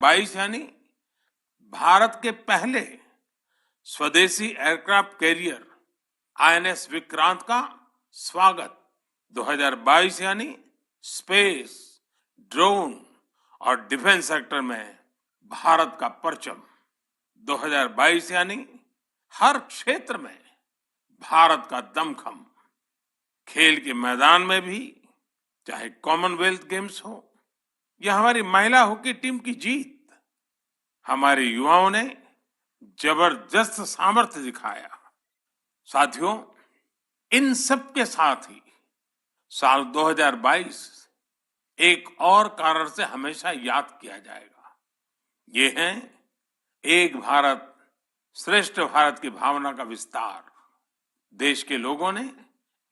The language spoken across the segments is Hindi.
22 यानी भारत के पहले स्वदेशी एयरक्राफ्ट कैरियर आईएनएस विक्रांत का स्वागत। 2022 यानी स्पेस, ड्रोन और डिफेंस सेक्टर में भारत का परचम। 2022 यानी हर क्षेत्र में भारत का दमखम। खेल के मैदान में भी, चाहे कॉमनवेल्थ गेम्स हो या हमारी महिला हॉकी टीम की जीत, हमारे युवाओं ने जबरदस्त सामर्थ्य दिखाया। साथियों, इन सब के साथ ही साल 2022 एक और कारण से हमेशा याद किया जाएगा। ये है एक भारत श्रेष्ठ भारत की भावना का विस्तार। देश के लोगों ने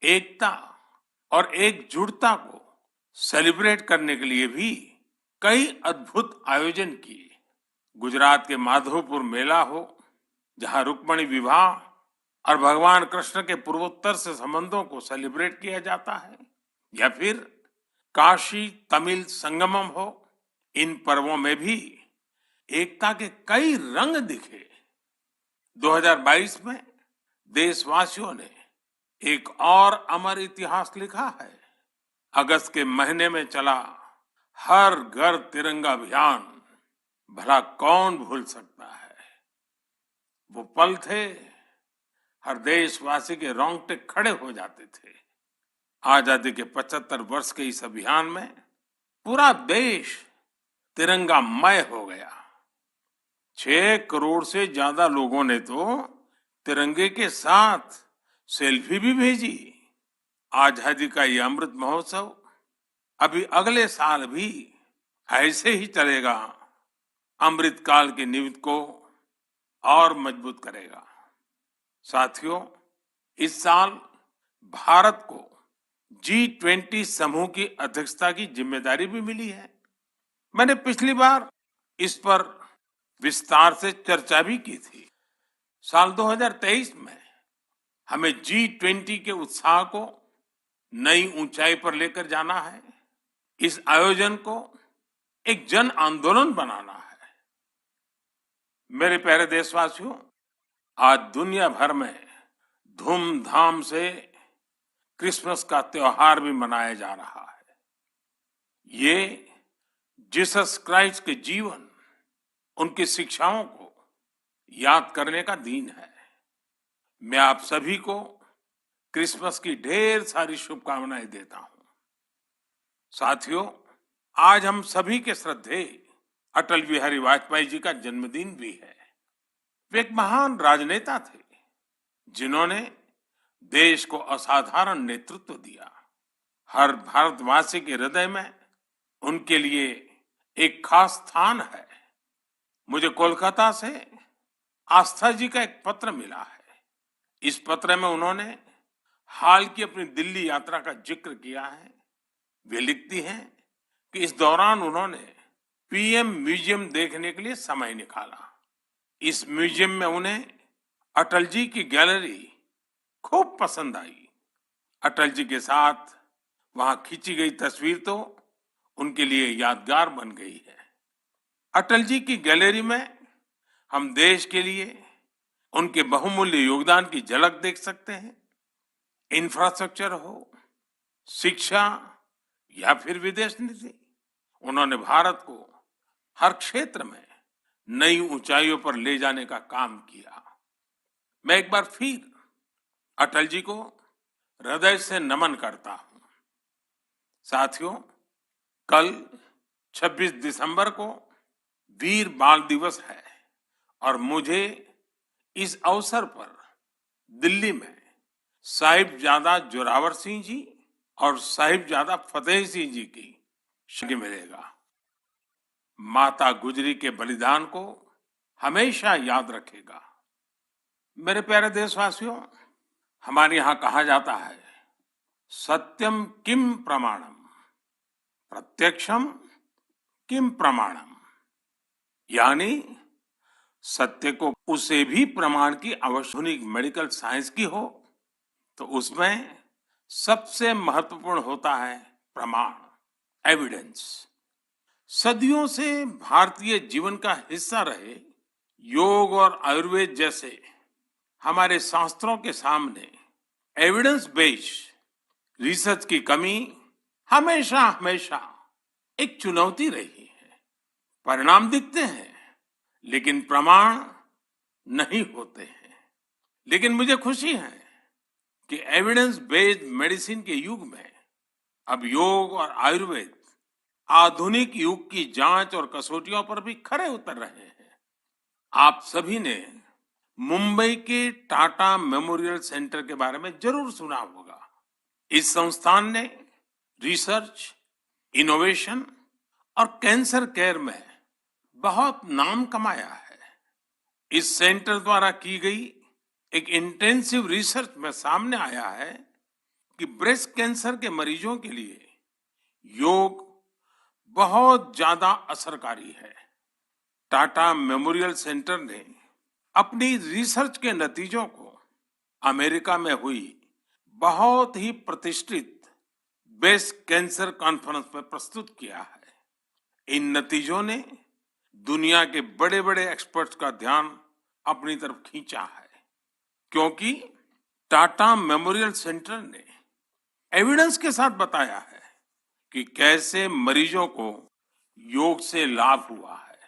एकता और एकजुटता को सेलिब्रेट करने के लिए भी कई अद्भुत आयोजन किए। गुजरात के माधवपुर मेला हो, जहां रुक्मिणी विवाह और भगवान कृष्ण के पूर्वोत्तर से संबंधों को सेलिब्रेट किया जाता है, या फिर काशी तमिल संगमम हो, इन पर्वों में भी एकता के कई रंग दिखे। 2022 में देशवासियों ने एक और अमर इतिहास लिखा है। अगस्त के महीने में चला हर घर तिरंगा अभियान, भला कौन भूल सकता है। वो पल थे, हर देशवासी के रोंगटे खड़े हो जाते थे। आजादी के 75 वर्ष के इस अभियान में पूरा देश तिरंगामय हो गया। 6 करोड़ से ज्यादा लोगों ने तो तिरंगे के साथ सेल्फी भी भेजी। आजादी का ये अमृत महोत्सव अभी अगले साल भी ऐसे ही चलेगा, अमृत काल की नींव को और मजबूत करेगा। साथियों, इस साल भारत को G20 समूह की अध्यक्षता की जिम्मेदारी भी मिली है। मैंने पिछली बार इस पर विस्तार से चर्चा भी की थी। साल 2023 में हमें G20 के उत्साह को नई ऊंचाई पर लेकर जाना है। इस आयोजन को एक जन आंदोलन बनाना है। मेरे प्यारे देशवासियों, आज दुनिया भर में धूमधाम से क्रिसमस का त्योहार भी मनाया जा रहा है। ये जीसस क्राइस्ट के जीवन, उनकी शिक्षाओं को याद करने का दिन है। मैं आप सभी को क्रिसमस की ढेर सारी शुभकामनाएं देता हूं। साथियों, आज हम सभी के श्रद्धेय अटल बिहारी वाजपेयी जी का जन्मदिन भी है। वे एक महान राजनेता थे, जिन्होंने देश को असाधारण नेतृत्व दिया। हर भारतवासी के हृदय में उनके लिए एक खास स्थान है। मुझे कोलकाता से आस्था जी का एक पत्र मिला है। इस पत्र में उन्होंने हाल की अपनी दिल्ली यात्रा का जिक्र किया है। वे लिखती हैं कि इस दौरान उन्होंने पीएम म्यूजियम देखने के लिए समय निकाला। इस म्यूजियम में उन्हें अटल जी की गैलरी खूब पसंद आई। अटल जी के साथ वहां खींची गई तस्वीर तो उनके लिए यादगार बन गई है। अटल जी की गैलरी में हम देश के लिए उनके बहुमूल्य योगदान की झलक देख सकते हैं। इंफ्रास्ट्रक्चर हो, शिक्षा या फिर विदेश नीति, उन्होंने भारत को हर क्षेत्र में नई ऊंचाइयों पर ले जाने का काम किया। मैं एक बार फिर अटल जी को हृदय से नमन करता हूं। साथियों, कल 26 दिसंबर को वीर बाल दिवस है और मुझे इस अवसर पर दिल्ली में साहिबजादा जोरावर सिंह जी और साहिबजादा फतेह सिंह जी की शक्ल मिलेगा। माता गुजरी के बलिदान को हमेशा याद रखेगा। मेरे प्यारे देशवासियों, हमारे यहाँ कहा जाता है, सत्यम किम प्रमाणम, प्रत्यक्षम किम प्रमाणम। यानी सत्य को उसे भी प्रमाण की आवश्यक मेडिकल साइंस की हो तो उसमें सबसे महत्वपूर्ण होता है प्रमाण, एविडेंस। सदियों से भारतीय जीवन का हिस्सा रहे योग और आयुर्वेद जैसे हमारे शास्त्रों के सामने एविडेंस बेस्ड रिसर्च की कमी हमेशा हमेशा एक चुनौती रही है। परिणाम दिखते हैं लेकिन प्रमाण नहीं होते हैं। लेकिन मुझे खुशी है कि एविडेंस बेस्ड मेडिसिन के युग में अब योग और आयुर्वेद आधुनिक युग की जांच और कसौटियों पर भी खरे उतर रहे हैं। आप सभी ने मुंबई के टाटा मेमोरियल सेंटर के बारे में जरूर सुना होगा। इस संस्थान ने रिसर्च, इनोवेशन और कैंसर केयर में बहुत नाम कमाया है। इस सेंटर द्वारा की गई एक इंटेंसिव रिसर्च में सामने आया है कि ब्रेस्ट कैंसर के मरीजों के लिए योग बहुत ज्यादा असरकारी है। टाटा मेमोरियल सेंटर ने अपनी रिसर्च के नतीजों को अमेरिका में हुई बहुत ही प्रतिष्ठित ब्रेस्ट कैंसर कॉन्फ्रेंस में प्रस्तुत किया है। इन नतीजों ने दुनिया के बड़े बड़े एक्सपर्ट्स का ध्यान अपनी तरफ खींचा है, क्योंकि टाटा मेमोरियल सेंटर ने एविडेंस के साथ बताया है कि कैसे मरीजों को योग से लाभ हुआ है।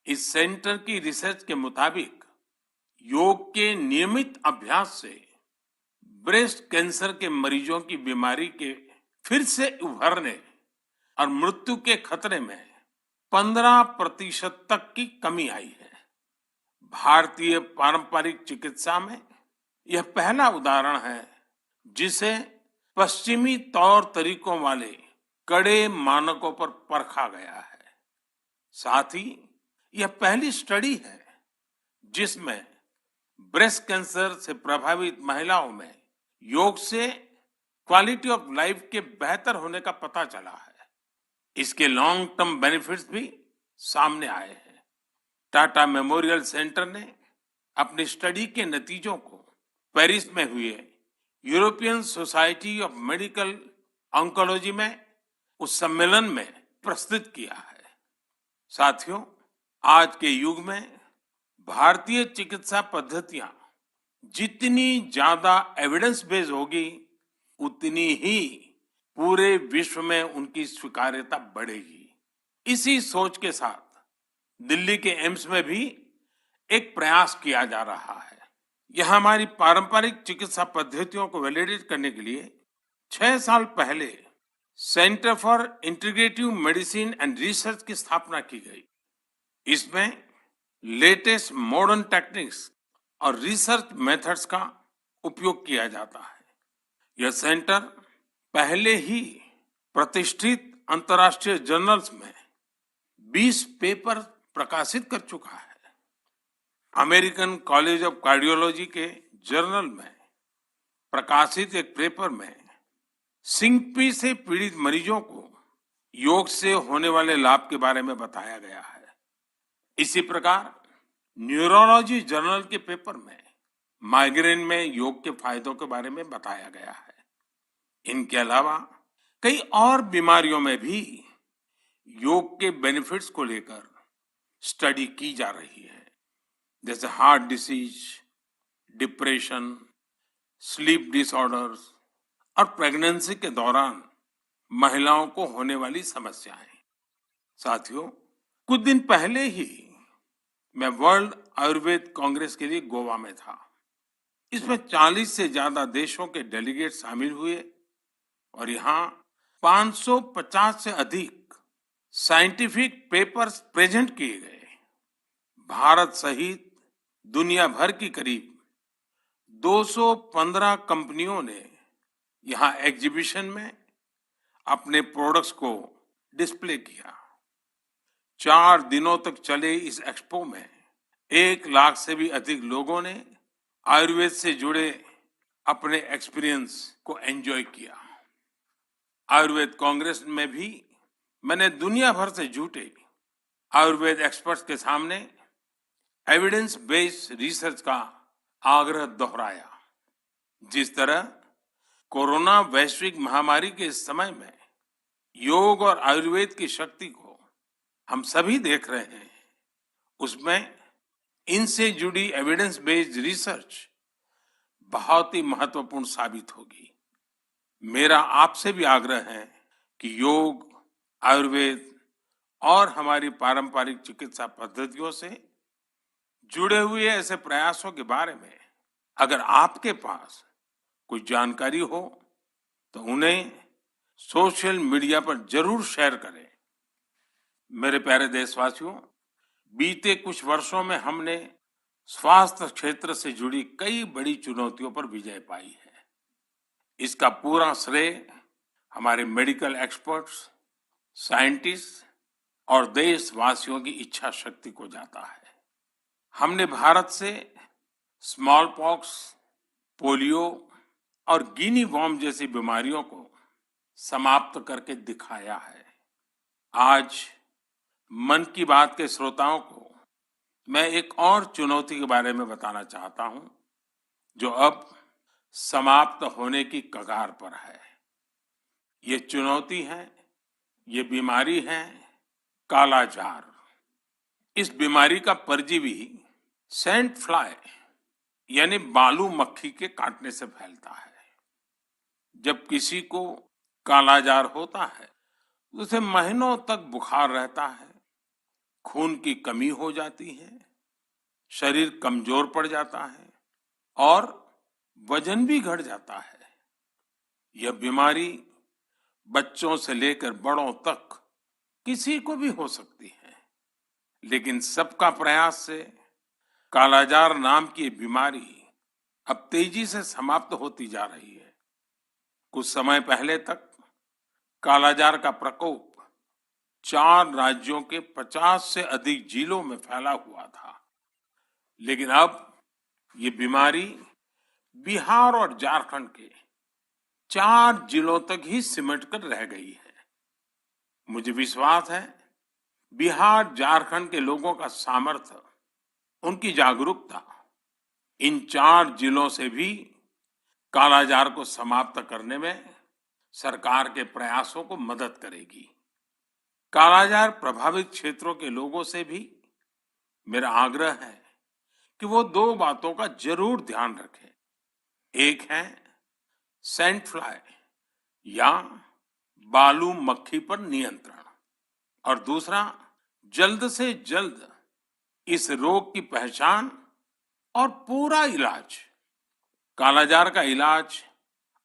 इस सेंटर की रिसर्च के मुताबिक योग के नियमित अभ्यास से ब्रेस्ट कैंसर के मरीजों की बीमारी के फिर से उभरने और मृत्यु के खतरे में 15% तक की कमी आई है। भारतीय पारंपरिक चिकित्सा में यह पहला उदाहरण है जिसे पश्चिमी तौर तरीकों वाले कड़े मानकों पर परखा गया है। साथ ही यह पहली स्टडी है जिसमें ब्रेस्ट कैंसर से प्रभावित महिलाओं में योग से क्वालिटी ऑफ लाइफ के बेहतर होने का पता चला है। इसके लॉन्ग टर्म बेनिफिट्स भी सामने आए हैं। टाटा मेमोरियल सेंटर ने अपनी स्टडी के नतीजों को पेरिस में हुए European society of medical oncology में उस सम्मेलन में प्रस्तुत किया है। साथियों, आज के युग में भारतीय चिकित्सा पद्धतियां जितनी ज्यादा एविडेंस बेस्ड होगी उतनी ही पूरे विश्व में उनकी स्वीकार्यता बढ़ेगी। इसी सोच के साथ दिल्ली के एम्स में भी एक प्रयास किया जा रहा है। यह हमारी पारंपरिक चिकित्सा पद्धतियों को वैलिडेट करने के लिए 6 साल पहले centre for integrative medicine and research की स्थापना की गई। इसमें लेटेस्ट मॉडर्न टेक्निक्स और रिसर्च मेथड्स का उपयोग किया जाता है। यह सेंटर पहले ही प्रतिष्ठित अंतर्राष्ट्रीय जर्नल्स में 20 पेपर प्रकाशित कर चुका है। अमेरिकन कॉलेज ऑफ कार्डियोलॉजी के जर्नल में प्रकाशित एक पेपर में सिंकपी से पीड़ित मरीजों को योग से होने वाले लाभ के बारे में बताया गया है। इसी प्रकार न्यूरोलॉजी जर्नल के पेपर में माइग्रेन में योग के फायदों के बारे में बताया गया है। इनके अलावा कई और बीमारियों में भी योग के बेनिफिट्स को लेकर स्टडी की जा रही है, जैसे heart disease, depression, sleep disorders और प्रेगनेंसी के दौरान महिलाओं को होने वाली समस्याएं। साथियों, कुछ दिन पहले ही मैं वर्ल्ड आयुर्वेद कांग्रेस के लिए गोवा में था। इसमें 40 से ज्यादा देशों के डेलीगेट शामिल हुए और यहाँ 550 से अधिक साइंटिफिक पेपर्स प्रेजेंट किए गए। भारत सहित दुनिया भर की करीब 215 कंपनियों ने यहाँ एग्जीबिशन में अपने प्रोडक्ट्स को डिस्प्ले किया। 4 दिनों तक चले इस एक्सपो में 1 लाख से भी अधिक लोगों ने आयुर्वेद से जुड़े अपने एक्सपीरियंस को एंजॉय किया। आयुर्वेद कांग्रेस में भी मैंने दुनिया भर से जुटे आयुर्वेद एक्सपर्ट्स के सामने एविडेंस बेस्ड रिसर्च का आग्रह दोहराया। जिस तरह कोरोना वैश्विक महामारी के इस समय में योग और आयुर्वेद की शक्ति को हम सभी देख रहे हैं, उसमें इनसे जुड़ी एविडेंस बेस्ड रिसर्च बहुत ही महत्वपूर्ण साबित होगी। मेरा आपसे भी आग्रह है कि योग, आयुर्वेद और हमारी पारंपरिक चिकित्सा पद्धतियों से जुड़े हुए ऐसे प्रयासों के बारे में अगर आपके पास कोई जानकारी हो तो उन्हें सोशल मीडिया पर जरूर शेयर करें। मेरे प्यारे देशवासियों, बीते कुछ वर्षों में हमने स्वास्थ्य क्षेत्र से जुड़ी कई बड़ी चुनौतियों पर विजय पाई है। इसका पूरा श्रेय हमारे मेडिकल एक्सपर्ट्स, साइंटिस्ट और देशवासियों की इच्छा शक्ति को जाता है। हमने भारत से स्मॉल पॉक्स, पोलियो और गिनी वॉर्म जैसी बीमारियों को समाप्त करके दिखाया है। आज मन की बात के श्रोताओं को मैं एक और चुनौती के बारे में बताना चाहता हूं, जो अब समाप्त होने की कगार पर है। ये चुनौती है, ये बीमारी है कालाजार। इस बीमारी का परजीवी सैंड फ्लाई यानी बालू मक्खी के काटने से फैलता है। जब किसी को कालाजार होता है, उसे महीनों तक बुखार रहता है, खून की कमी हो जाती है, शरीर कमजोर पड़ जाता है और वजन भी घट जाता है। यह बीमारी बच्चों से लेकर बड़ों तक किसी को भी हो सकती है, लेकिन सबका प्रयास से कालाजार नाम की ये बीमारी अब तेजी से समाप्त होती जा रही है। कुछ समय पहले तक कालाजार का प्रकोप 4 राज्यों के 50 से अधिक जिलों में फैला हुआ था, लेकिन अब ये बीमारी बिहार और झारखंड के 4 जिलों तक ही सिमट कर रह गई है। मुझे विश्वास है, बिहार झारखंड के लोगों का सामर्थ्य, उनकी जागरूकता इन 4 जिलों से भी कालाजार को समाप्त करने में सरकार के प्रयासों को मदद करेगी। कालाजार प्रभावित क्षेत्रों के लोगों से भी मेरा आग्रह है कि वो 2 बातों का जरूर ध्यान रखें। एक है सैंड फ्लाई या बालू मक्खी पर नियंत्रण और दूसरा जल्द से जल्द इस रोग की पहचान और पूरा इलाज। कालाजार का इलाज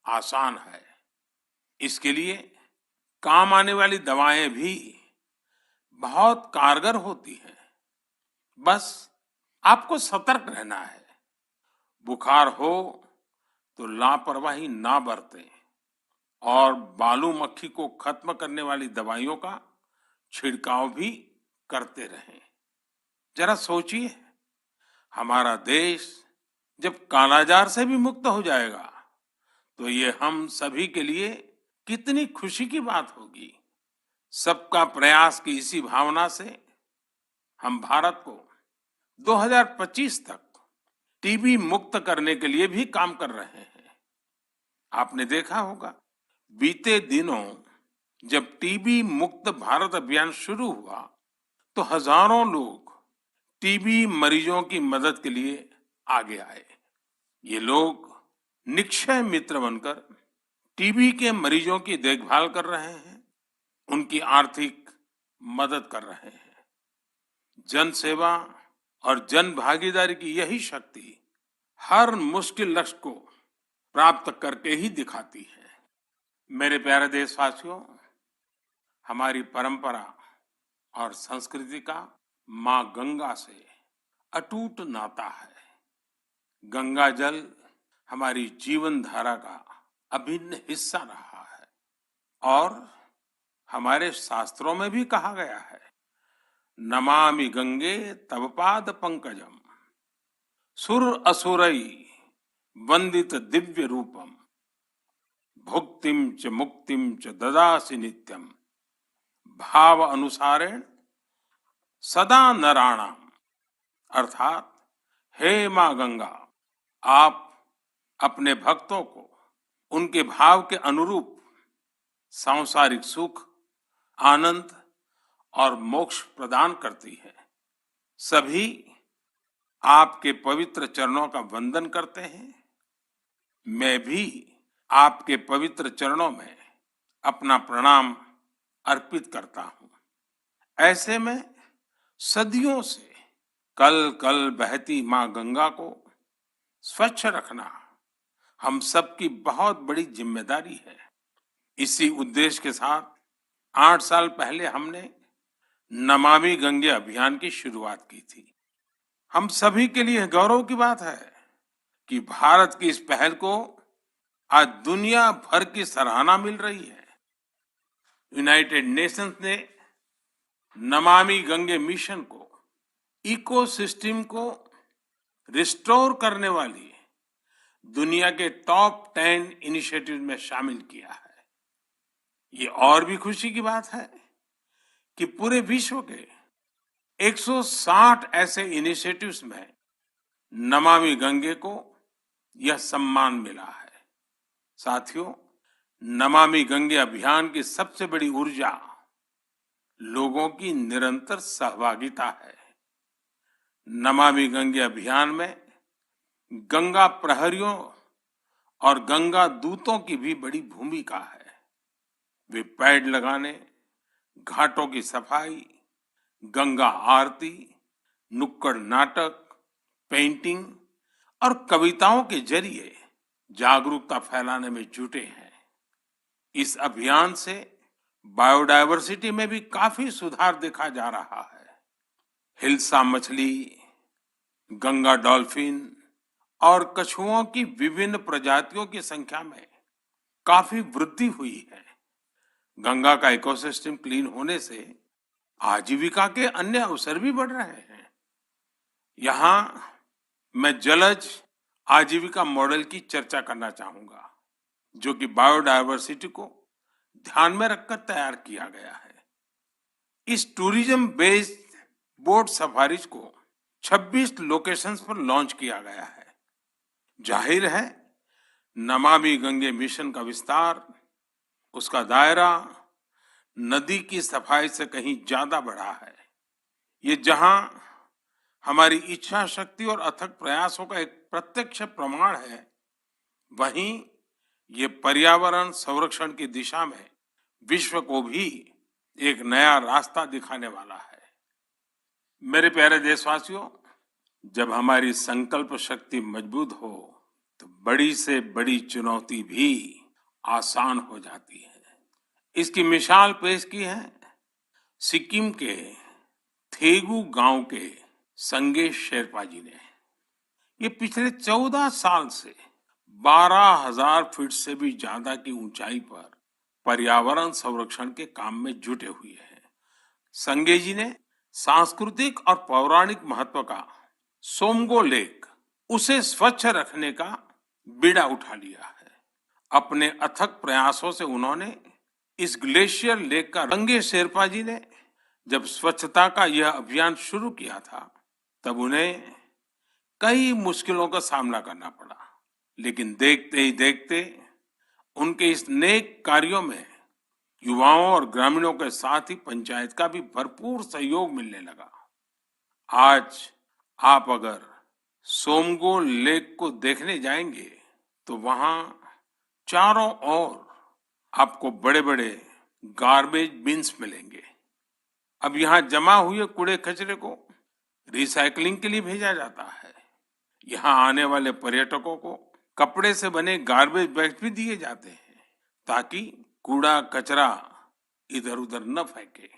आसान है। इसके लिए काम आने वाली दवाएं भी बहुत कारगर होती हैं। बस आपको सतर्क रहना है। बुखार हो तो लापरवाही ना बरतें और बालू मक्खी को खत्म करने वाली दवाइयों का छिड़काव भी करते रहें। जरा सोचिए, हमारा देश जब कालाजार से भी मुक्त हो जाएगा तो ये हम सभी के लिए कितनी खुशी की बात होगी। सबका प्रयास की इसी भावना से हम भारत को 2025 तक टीबी मुक्त करने के लिए भी काम कर रहे हैं। आपने देखा होगा, बीते दिनों जब टीबी मुक्त भारत अभियान शुरू हुआ तो हजारों लोग टीबी मरीजों की मदद के लिए आगे आए। ये लोग निक्षय मित्र बनकर टीबी के मरीजों की देखभाल कर रहे हैं, उनकी आर्थिक मदद कर रहे हैं। जन सेवा और जन भागीदारी की यही शक्ति हर मुश्किल लक्ष्य को प्राप्त करके ही दिखाती है। मेरे प्यारे देशवासियों, हमारी परंपरा और संस्कृति का मां गंगा से अटूट नाता है। गंगा जल हमारी जीवन धारा का अभिन्न हिस्सा रहा है और हमारे शास्त्रों में भी कहा गया है, नमामि गंगे तव पाद पंकजम सुर असुरई वंदित दिव्य रूपम भुक्तिम च मुक्तिम च ददासि नित्यम भाव अनुसारेण सदा नराणाम। अर्थात, हे मां गंगा, आप अपने भक्तों को उनके भाव के अनुरूप सांसारिक सुख, आनंद और मोक्ष प्रदान करती है। सभी आपके पवित्र चरणों का वंदन करते हैं। मैं भी आपके पवित्र चरणों में अपना प्रणाम अर्पित करता हूं। ऐसे में सदियों से कल कल बहती मां गंगा को स्वच्छ रखना हम सबकी बहुत बड़ी जिम्मेदारी है। इसी उद्देश्य के साथ 8 साल पहले हमने नमामि गंगे अभियान की शुरुआत की थी। हम सभी के लिए गौरव की बात है कि भारत की इस पहल को आज दुनिया भर की सराहना मिल रही है। यूनाइटेड नेशंस ने नमामि गंगे मिशन को इकोसिस्टम को रिस्टोर करने वाली दुनिया के टॉप 10 इनिशिएटिव में शामिल किया है। ये और भी खुशी की बात है कि पूरे विश्व के 160 ऐसे इनिशिएटिव्स में नमामि गंगे को यह सम्मान मिला है। साथियों, नमामि गंगे अभियान की सबसे बड़ी ऊर्जा लोगों की निरंतर सहभागिता है। नमामि गंगे अभियान में गंगा प्रहरियों और गंगा दूतों की भी बड़ी भूमिका है। वे पेड़ लगाने, घाटों की सफाई, गंगा आरती, नुक्कड़ नाटक, पेंटिंग और कविताओं के जरिए जागरूकता फैलाने में जुटे हैं। इस अभियान से बायोडायवर्सिटी में भी काफी सुधार देखा जा रहा है। हिल्सा मछली, गंगा डॉल्फिन और कछुओं की विभिन्न प्रजातियों की संख्या में काफी वृद्धि हुई है। गंगा का इकोसिस्टम क्लीन होने से आजीविका के अन्य अवसर भी बढ़ रहे हैं। यहाँ मैं जलज आजीविका मॉडल की चर्चा करना चाहूंगा, जो कि बायोडायवर्सिटी को ध्यान में रखकर तैयार किया गया है। इस टूरिज्म बेस्ड बोट सफारीज को 26 लोकेशंस पर लॉन्च किया गया है। जाहिर है, नमामि गंगे मिशन का विस्तार, उसका दायरा नदी की सफाई से कहीं ज्यादा बढ़ा है। ये जहां हमारी इच्छा शक्ति और अथक प्रयासों का एक प्रत्यक्ष प्रमाण है, वहीं ये पर्यावरण संरक्षण की दिशा में विश्व को भी एक नया रास्ता दिखाने वाला है। मेरे प्यारे देशवासियों, जब हमारी संकल्प शक्ति मजबूत हो तो बड़ी से बड़ी चुनौती भी आसान हो जाती है। इसकी मिसाल पेश की है सिक्किम के थेगू गांव के संगे शेरपा जी ने। ये पिछले 14 साल से 12,000 फीट से भी ज्यादा की ऊंचाई पर पर्यावरण संरक्षण के काम में जुटे हुए हैं। संगे जी ने सांस्कृतिक और पौराणिक महत्व का सोमगो लेक, उसे स्वच्छ रखने का बीड़ा उठा लिया है। अपने अथक प्रयासों से उन्होंने इस ग्लेशियर लेक का, संगे शेरपा जी ने जब स्वच्छता का यह अभियान शुरू किया था, तब उन्हें कई मुश्किलों का सामना करना पड़ा, लेकिन देखते ही देखते उनके इस नेक कार्यों में युवाओं और ग्रामीणों के साथ ही पंचायत का भी भरपूर सहयोग मिलने लगा। आज आप अगर सोमगो लेक को देखने जाएंगे तो वहां चारों ओर आपको बड़े बड़े गार्बेज बिन्स मिलेंगे। अब यहाँ जमा हुए कूड़े कचरे को रिसाइकलिंग के लिए भेजा जाता है। यहाँ आने वाले पर्यटकों को कपड़े से बने गार्बेज बैग्स भी दिए जाते हैं, ताकि कूड़ा कचरा इधर उधर न फेंके।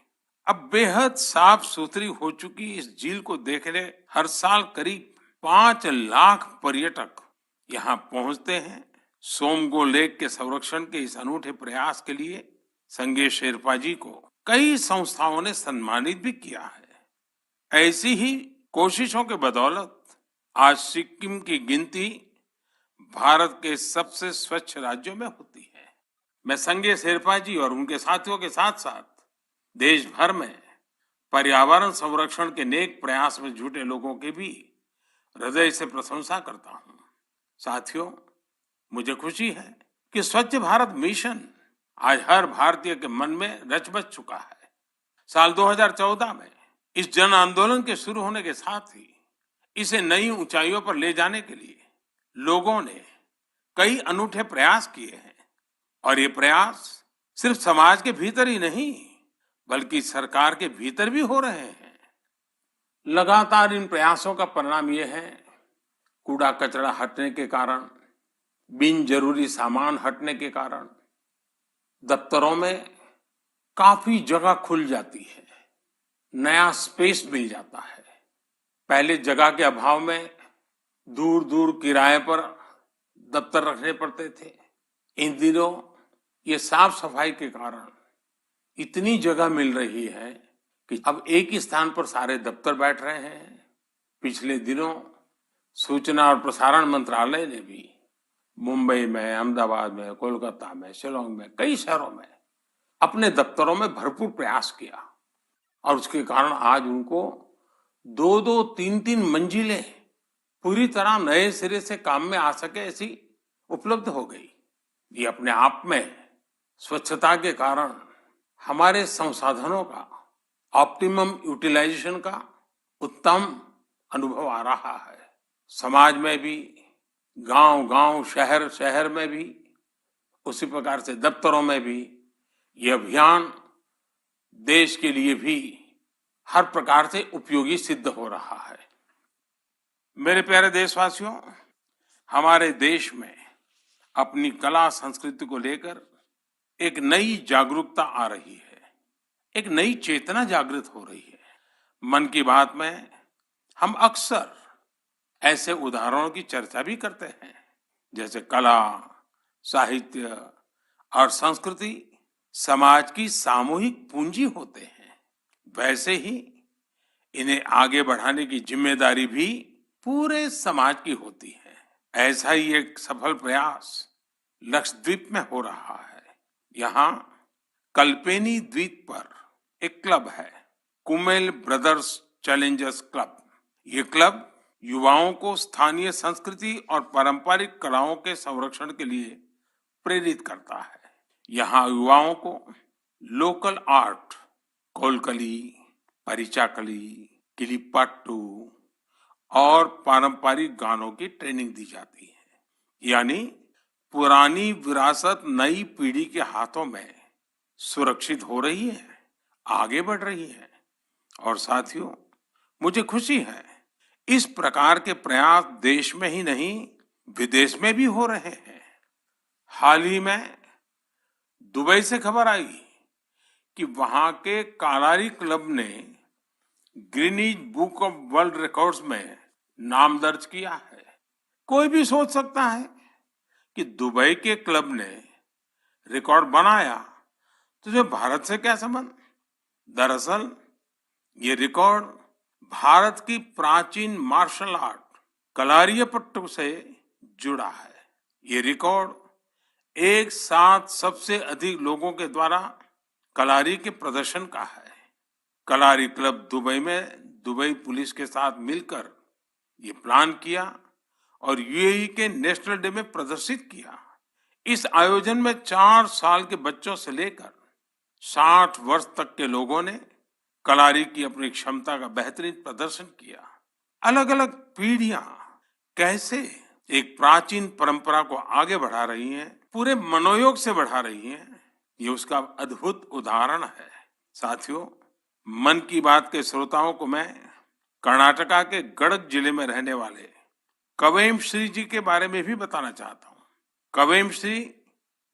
अब बेहद साफ सुथरी हो चुकी इस झील को देखने हर साल करीब 5 लाख पर्यटक यहाँ पहुंचते हैं। सोमगो लेक के संरक्षण के इस अनूठे प्रयास के लिए संगे शेरपा जी को कई संस्थाओं ने सम्मानित भी किया है। ऐसी ही कोशिशों के बदौलत आज सिक्किम की गिनती भारत के सबसे स्वच्छ राज्यों में होती है। मैं संगे शेरपा जी और उनके साथियों के साथ साथ देश भर में पर्यावरण संरक्षण के नेक प्रयास में जुटे लोगों की भी हृदय से प्रशंसा करता हूं। साथियों, मुझे खुशी है कि स्वच्छ भारत मिशन आज हर भारतीय के मन में रच बस चुका है। साल 2014 में इस जन आंदोलन के शुरू होने के साथ ही इसे नई ऊंचाइयों पर ले जाने के लिए लोगों ने कई अनूठे प्रयास किए हैं और ये प्रयास सिर्फ समाज के भीतर ही नहीं बल्कि सरकार के भीतर भी हो रहे हैं। लगातार इन प्रयासों का परिणाम ये है, कूड़ा कचरा हटने के कारण, बिन जरूरी सामान हटने के कारण दफ्तरों में काफी जगह खुल जाती है, नया स्पेस मिल जाता है। पहले जगह के अभाव में दूर दूर किराए पर दफ्तर रखने पड़ते थे। इन दिनों ये साफ सफाई के कारण इतनी जगह मिल रही है कि अब एक ही स्थान पर सारे दफ्तर बैठ रहे हैं। पिछले दिनों सूचना और प्रसारण मंत्रालय ने भी मुंबई में, अहमदाबाद में, कोलकाता में, शिलोंग में, कई शहरों में अपने दफ्तरों में भरपूर प्रयास किया और उसके कारण आज उनको 2-2, 3-3 मंजिलें पूरी तरह नए सिरे से काम में आ सके ऐसी उपलब्ध हो गई। ये अपने आप में स्वच्छता के कारण हमारे संसाधनों का ऑप्टिमम यूटिलाइजेशन का उत्तम अनुभव आ रहा है। समाज में भी, गांव-गांव, शहर-शहर में भी, उसी प्रकार से दफ्तरों में भी ये अभियान देश के लिए भी हर प्रकार से उपयोगी सिद्ध हो रहा है। मेरे प्यारे देशवासियों, हमारे देश में अपनी कला संस्कृति को लेकर एक नई जागरूकता आ रही है, एक नई चेतना जागृत हो रही है। मन की बात में हम अक्सर ऐसे उदाहरणों की चर्चा भी करते हैं, जैसे कला, साहित्य और संस्कृति समाज की सामूहिक पूंजी होते हैं। वैसे ही इन्हें आगे बढ़ाने की जिम्मेदारी भी पूरे समाज की होती है। ऐसा ही एक सफल प्रयास लक्षद्वीप में हो रहा है। यहाँ कल्पेनी द्वीप पर एक क्लब है, कुमेल ब्रदर्स चैलेंजर्स क्लब। ये क्लब युवाओं को स्थानीय संस्कृति और पारंपरिक कलाओं के संरक्षण के लिए प्रेरित करता है। यहाँ युवाओं को लोकल आर्ट, कोलकली, परिचाकली, किलिपाट्टू और पारंपरिक गानों की ट्रेनिंग दी जाती है। यानी पुरानी विरासत नई पीढ़ी के हाथों में सुरक्षित हो रही है, आगे बढ़ रही है। और साथियों, मुझे खुशी है इस प्रकार के प्रयास देश में ही नहीं विदेश में भी हो रहे हैं। हाल ही में दुबई से खबर आई कि वहां के कालारी क्लब ने Guinness book of world records में नाम दर्ज किया है। कोई भी सोच सकता है कि दुबई के क्लब ने रिकॉर्ड बनाया तो जो भारत से क्या संबंध। दरअसल ये रिकॉर्ड भारत की प्राचीन मार्शल आर्ट कलारियापट्टू से जुड़ा है। ये रिकॉर्ड एक साथ सबसे अधिक लोगों के द्वारा कलारी के प्रदर्शन का है। कलारी क्लब दुबई में दुबई पुलिस के साथ मिलकर ये प्लान किया और यूएई के नेशनल डे में प्रदर्शित किया। इस आयोजन में 4 साल के बच्चों से लेकर 60 वर्ष तक के लोगों ने कलारी की अपनी क्षमता का बेहतरीन प्रदर्शन किया। अलग अलग पीढ़ियां कैसे एक प्राचीन परंपरा को आगे बढ़ा रही हैं, पूरे मनोयोग से बढ़ा रही हैं, ये उसका अद्भुत उदाहरण है। साथियों, मन की बात के श्रोताओं को मैं कर्नाटका के गडक जिले में रहने वाले कवेम श्री जी के बारे में भी बताना चाहता हूँ। कवेम श्री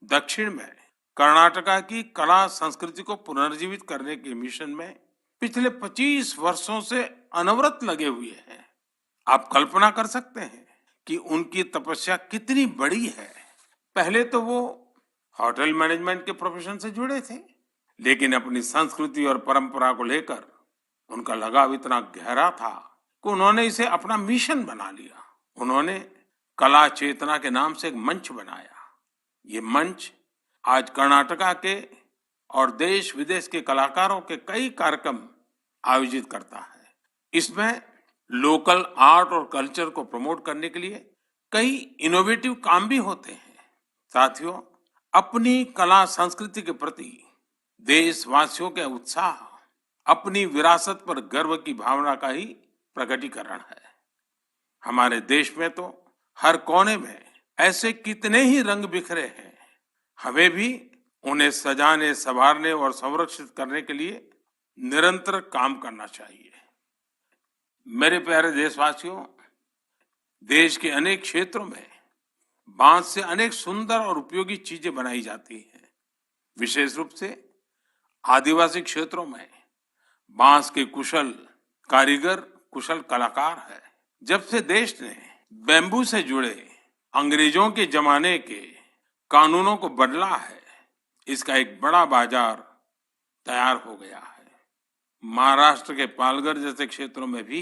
दक्षिण में कर्नाटका की कला संस्कृति को पुनर्जीवित करने के मिशन में पिछले 25 वर्षों से अनवरत लगे हुए हैं। आप कल्पना कर सकते हैं कि उनकी तपस्या कितनी बड़ी है। पहले तो वो होटल मैनेजमेंट के प्रोफेशन से जुड़े थे, लेकिन अपनी संस्कृति और परंपरा को लेकर उनका लगाव इतना गहरा था कि उन्होंने इसे अपना मिशन बना लिया। उन्होंने कला चेतना के नाम से एक मंच बनाया। ये मंच आज कर्नाटका के और देश विदेश के कलाकारों के कई कार्यक्रम आयोजित करता है। इसमें लोकल आर्ट और कल्चर को प्रमोट करने के लिए कई इनोवेटिव काम भी होते हैं। साथियों, अपनी कला संस्कृति के प्रति देशवासियों के उत्साह अपनी विरासत पर गर्व की भावना का ही प्रकटीकरण है। हमारे देश में तो हर कोने में ऐसे कितने ही रंग बिखरे हैं। हमें भी उन्हें सजाने, संवारने और संरक्षित करने के लिए निरंतर काम करना चाहिए। मेरे प्यारे देशवासियों, देश के अनेक क्षेत्रों में बांस से अनेक सुंदर और उपयोगी चीजें बनाई जाती हैं। विशेष रूप से आदिवासी क्षेत्रों में बांस के कुशल कारीगर, कुशल कलाकार है। जब से देश ने बैम्बू से जुड़े अंग्रेजों के जमाने के कानूनों को बदला है, इसका एक बड़ा बाजार तैयार हो गया है। महाराष्ट्र के पालघर जैसे क्षेत्रों में भी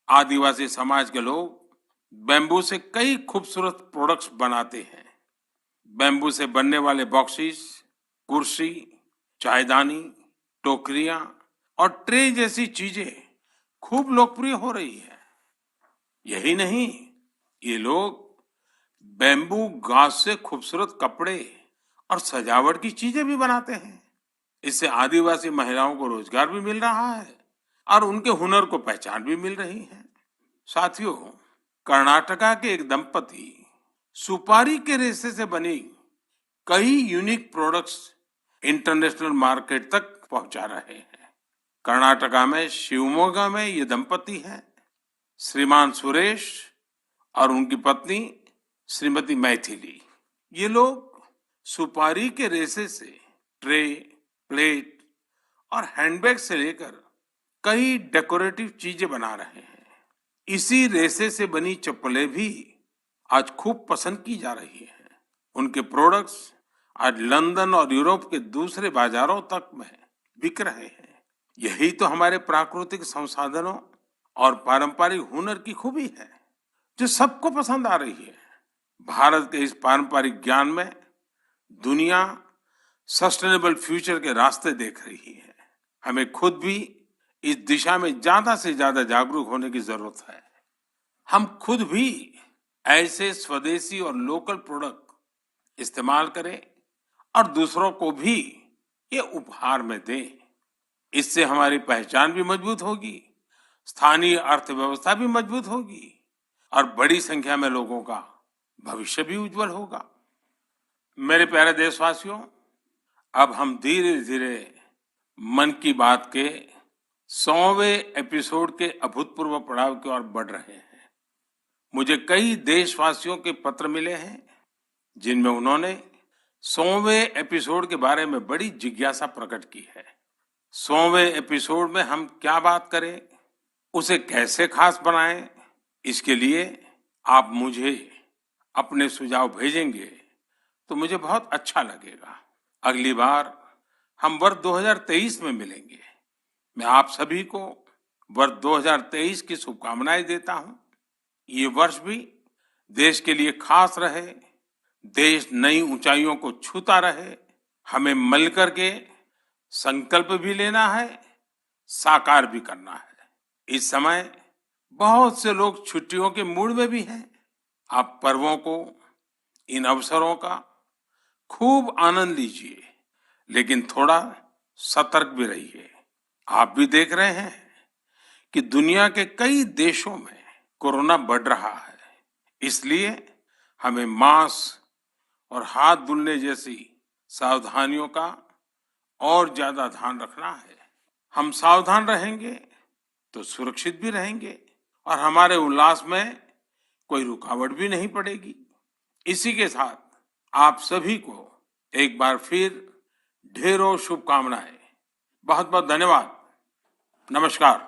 आदिवासी समाज के लोग बैम्बू से कई खूबसूरत प्रोडक्ट्स बनाते हैं। बैम्बू से बनने वाले बॉक्सेस, कुर्सी, चायदानी, टोकरियां और ट्रे जैसी चीजें खूब लोकप्रिय हो रही है। यही नहीं, ये लोग बैम्बू घास से खूबसूरत कपड़े और सजावट की चीजें भी बनाते हैं। इससे आदिवासी महिलाओं को रोजगार भी मिल रहा है और उनके हुनर को पहचान भी मिल रही है। साथियों, कर्नाटका के एक दंपति सुपारी के रेशे से बनी कई यूनिक प्रोडक्ट्स इंटरनेशनल मार्केट तक पहुंचा रहे हैं। कर्नाटका में शिवमोगा में ये दंपति हैं, श्रीमान सुरेश और उनकी पत्नी श्रीमती मैथिली। ये लोग सुपारी के रेशे से ट्रे, प्लेट और हैंडबैग से लेकर कई डेकोरेटिव चीजें बना रहे हैं। इसी रेशे से बनी चप्पलें भी आज खूब पसंद की जा रही हैं। उनके प्रोडक्ट्स आज लंदन और यूरोप के दूसरे बाजारों तक में बिक रहे हैं। यही तो हमारे प्राकृतिक संसाधनों और पारंपरिक हुनर की खूबी है, जो सबको पसंद आ रही है। भारत के इस पारंपरिक ज्ञान में दुनिया सस्टेनेबल फ्यूचर के रास्ते देख रही है। हमें खुद भी इस दिशा में ज्यादा से ज्यादा जागरूक होने की जरूरत है। हम खुद भी ऐसे स्वदेशी और लोकल प्रोडक्ट इस्तेमाल करें और दूसरों को भी ये उपहार में दें। इससे हमारी पहचान भी मजबूत होगी, स्थानीय अर्थव्यवस्था भी मजबूत होगी और बड़ी संख्या में लोगों का भविष्य भी उज्जवल होगा। मेरे प्यारे देशवासियों, अब हम धीरे धीरे मन की बात के 100वें एपिसोड के अभूतपूर्व पड़ाव की ओर बढ़ रहे हैं। मुझे कई देशवासियों के पत्र मिले हैं, जिनमें उन्होंने 100वें एपिसोड के बारे में बड़ी जिज्ञासा प्रकट की है। 100वें एपिसोड में हम क्या बात करें, उसे कैसे खास बनाएं, इसके लिए आप मुझे अपने सुझाव भेजेंगे तो मुझे बहुत अच्छा लगेगा। अगली बार हम वर्ष 2023 में मिलेंगे। मैं आप सभी को वर्ष 2023 की शुभकामनाएं देता हूं। ये वर्ष भी देश के लिए खास रहे, देश नई ऊंचाइयों को छूता रहे। हमें मिलकर के संकल्प भी लेना है, साकार भी करना है। इस समय बहुत से लोग छुट्टियों के मूड में भी हैं। आप पर्वों को, इन अवसरों का खूब आनंद लीजिए, लेकिन थोड़ा सतर्क भी रहिए। आप भी देख रहे हैं कि दुनिया के कई देशों में कोरोना बढ़ रहा है। इसलिए हमें मास्क और हाथ धुलने जैसी सावधानियों का और ज्यादा ध्यान रखना है। हम सावधान रहेंगे तो सुरक्षित भी रहेंगे और हमारे उल्लास में कोई रुकावट भी नहीं पड़ेगी। इसी के साथ आप सभी को एक बार फिर ढेरों शुभकामनाएं। बहुत बहुत धन्यवाद। नमस्कार।